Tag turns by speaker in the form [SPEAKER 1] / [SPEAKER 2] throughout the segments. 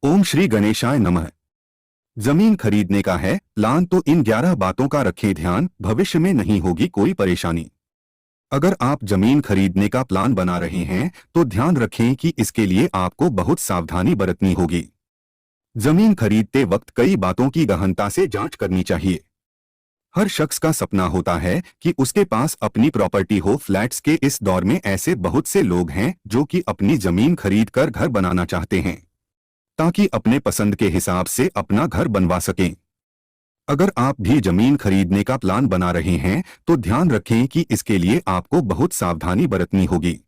[SPEAKER 1] ओम श्री गणेशाय नमः। जमीन खरीदने का है प्लान तो इन 11 बातों का रखें ध्यान, भविष्य में नहीं होगी कोई परेशानी। अगर आप जमीन खरीदने का प्लान बना रहे हैं तो ध्यान रखें कि इसके लिए आपको बहुत सावधानी बरतनी होगी। जमीन खरीदते वक्त कई बातों की गहनता से जांच करनी चाहिए। हर शख्स का सपना होता है कि उसके पास अपनी प्रॉपर्टी हो। फ्लैट्स के इस दौर में ऐसे बहुत से लोग हैं जो कि अपनी जमीन खरीदकर घर बनाना चाहते हैं ताकि अपने पसंद के हिसाब से अपना घर बनवा सकें। अगर आप भी जमीन खरीदने का प्लान बना रहे हैं तो ध्यान रखें कि इसके लिए आपको बहुत सावधानी बरतनी होगी।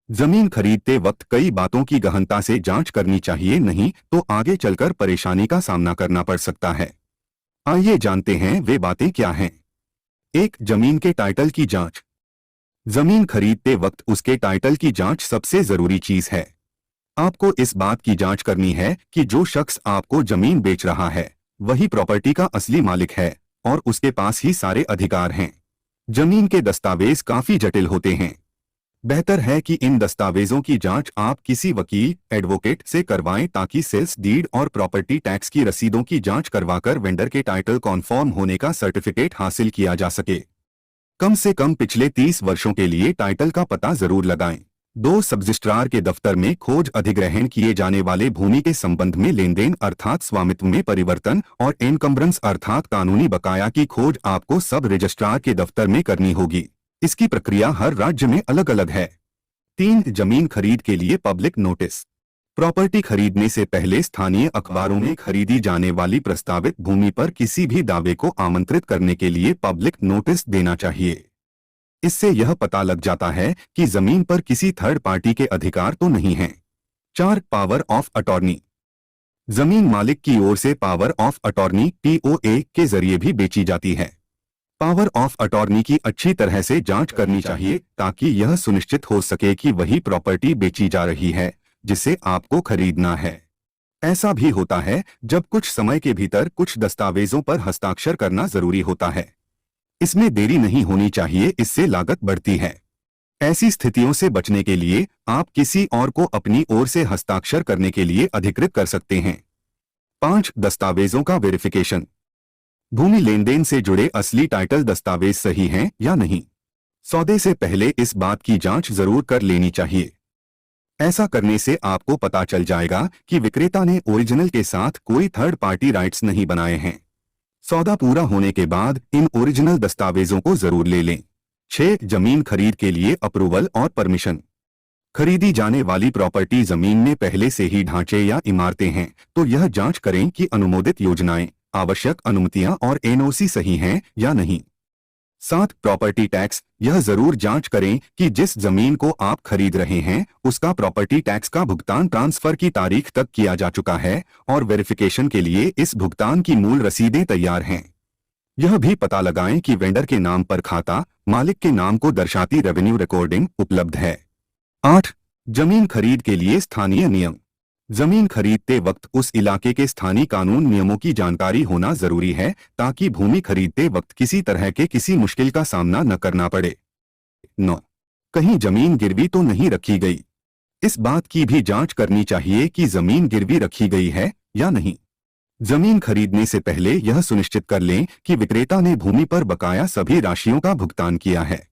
[SPEAKER 1] जमीन खरीदते वक्त कई बातों की गहनता से जांच करनी चाहिए, नहीं तो आगे चलकर परेशानी का सामना करना पड़ सकता है। आइए जानते हैं वे बातें क्या हैं। 1. जमीन के टाइटल की जांच। जमीन खरीदते वक्त उसके टाइटल की जांच सबसे जरूरी चीज है। आपको इस बात की जांच करनी है कि जो शख्स आपको जमीन बेच रहा है वही प्रॉपर्टी का असली मालिक है और उसके पास ही सारे अधिकार हैं। जमीन के दस्तावेज काफी जटिल होते हैं। बेहतर है कि इन दस्तावेजों की जांच आप किसी वकील एडवोकेट से करवाएं ताकि सेल्स डीड और प्रॉपर्टी टैक्स की रसीदों की जांच करवाकर वेंडर के टाइटल कॉन्फर्म होने का सर्टिफिकेट हासिल किया जा सके। कम से कम पिछले 30 वर्षों के लिए टाइटल का पता जरूर लगाएं। 2. सब रजिस्ट्रार के दफ्तर में खोज अधिग्रहण किए जाने वाले भूमि के संबंध में लेनदेन अर्थात स्वामित्व में परिवर्तन और एनकम्बरेंस अर्थात कानूनी बकाया की खोज आपको सब रजिस्ट्रार के दफ्तर में करनी होगी। इसकी प्रक्रिया हर राज्य में अलग अलग है। 3. जमीन खरीद के लिए पब्लिक नोटिस। प्रॉपर्टी खरीदने से पहले स्थानीय अखबारों में खरीदी जाने वाली प्रस्तावित भूमि पर किसी भी दावे को आमंत्रित करने के लिए पब्लिक नोटिस देना चाहिए। इससे यह पता लग जाता है कि जमीन पर किसी थर्ड पार्टी के अधिकार तो नहीं हैं। 4. Power of attorney. जमीन मालिक की ओर से पावर ऑफ अटॉर्नी POA के जरिए भी बेची जाती है। पावर ऑफ अटॉर्नी की अच्छी तरह से जांच करनी चाहिए ताकि यह सुनिश्चित हो सके कि वही प्रॉपर्टी बेची जा रही है जिसे आपको खरीदना है। ऐसा भी होता है जब कुछ समय के भीतर कुछ दस्तावेजों पर हस्ताक्षर करना जरूरी होता है। इसमें देरी नहीं होनी चाहिए, इससे लागत बढ़ती है। ऐसी स्थितियों से बचने के लिए आप किसी और को अपनी ओर से हस्ताक्षर करने के लिए अधिकृत कर सकते हैं। 5. दस्तावेजों का वेरिफिकेशन। भूमि लेनदेन से जुड़े असली टाइटल दस्तावेज सही हैं या नहीं। सौदे से पहले इस बात की जांच जरूर कर लेनी चाहिए। ऐसा करने से आपको पता चल जाएगा कि विक्रेता ने ओरिजिनल के साथ कोई थर्ड पार्टी राइट्स नहीं बनाए हैं। सौदा पूरा होने के बाद इन ओरिजिनल दस्तावेजों को जरूर ले लें। 6. जमीन खरीद के लिए अप्रूवल और परमिशन। खरीदी जाने वाली प्रॉपर्टी जमीन में पहले से ही ढांचे या इमारतें हैं तो यह जांच करें कि अनुमोदित योजनाएं, आवश्यक अनुमतियां और NOC सही हैं या नहीं। 7. Property tax. यह जरूर जांच करें कि जिस जमीन को आप खरीद रहे हैं उसका प्रॉपर्टी टैक्स का भुगतान ट्रांसफर की तारीख तक किया जा चुका है और वेरिफिकेशन के लिए इस भुगतान की मूल रसीदें तैयार हैं। यह भी पता लगाएं कि वेंडर के नाम पर खाता मालिक के नाम को दर्शाती रेवेन्यू रिकॉर्डिंग उपलब्ध है। 8. जमीन खरीद के लिए स्थानीय नियम। जमीन खरीदते वक्त उस इलाके के स्थानीय कानून नियमों की जानकारी होना जरूरी है ताकि भूमि खरीदते वक्त किसी तरह के किसी मुश्किल का सामना न करना पड़े। 9. कहीं जमीन गिरवी तो नहीं रखी गई। इस बात की भी जांच करनी चाहिए कि जमीन गिरवी रखी गई है या नहीं। जमीन खरीदने से पहले यह सुनिश्चित कर लें कि विक्रेता ने भूमि पर बकाया सभी राशियों का भुगतान किया है।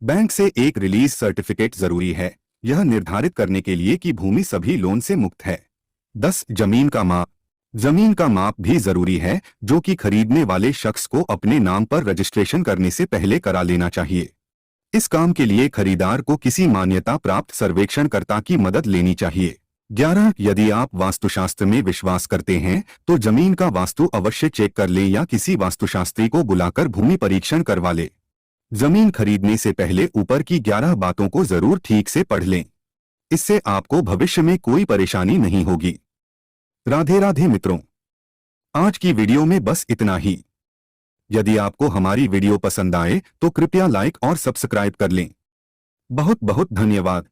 [SPEAKER 1] बैंक से एक रिलीज सर्टिफिकेट जरूरी है, यह निर्धारित करने के लिए कि भूमि सभी लोन से मुक्त है। 10. जमीन का माप। जमीन का माप भी जरूरी है जो कि खरीदने वाले शख्स को अपने नाम पर रजिस्ट्रेशन करने से पहले करा लेना चाहिए। इस काम के लिए खरीदार को किसी मान्यता प्राप्त सर्वेक्षणकर्ता की मदद लेनी चाहिए। 11. यदि आप वास्तुशास्त्र में विश्वास करते हैं तो जमीन का वास्तु अवश्य चेक कर लें या किसी वास्तुशास्त्री को बुलाकर भूमि परीक्षण करवा लें। जमीन खरीदने से पहले ऊपर की 11 बातों को जरूर ठीक से पढ़ लें, इससे आपको भविष्य में कोई परेशानी नहीं होगी। राधे राधे मित्रों, आज की वीडियो में बस इतना ही। यदि आपको हमारी वीडियो पसंद आए तो कृपया लाइक और सब्सक्राइब कर लें। बहुत बहुत धन्यवाद।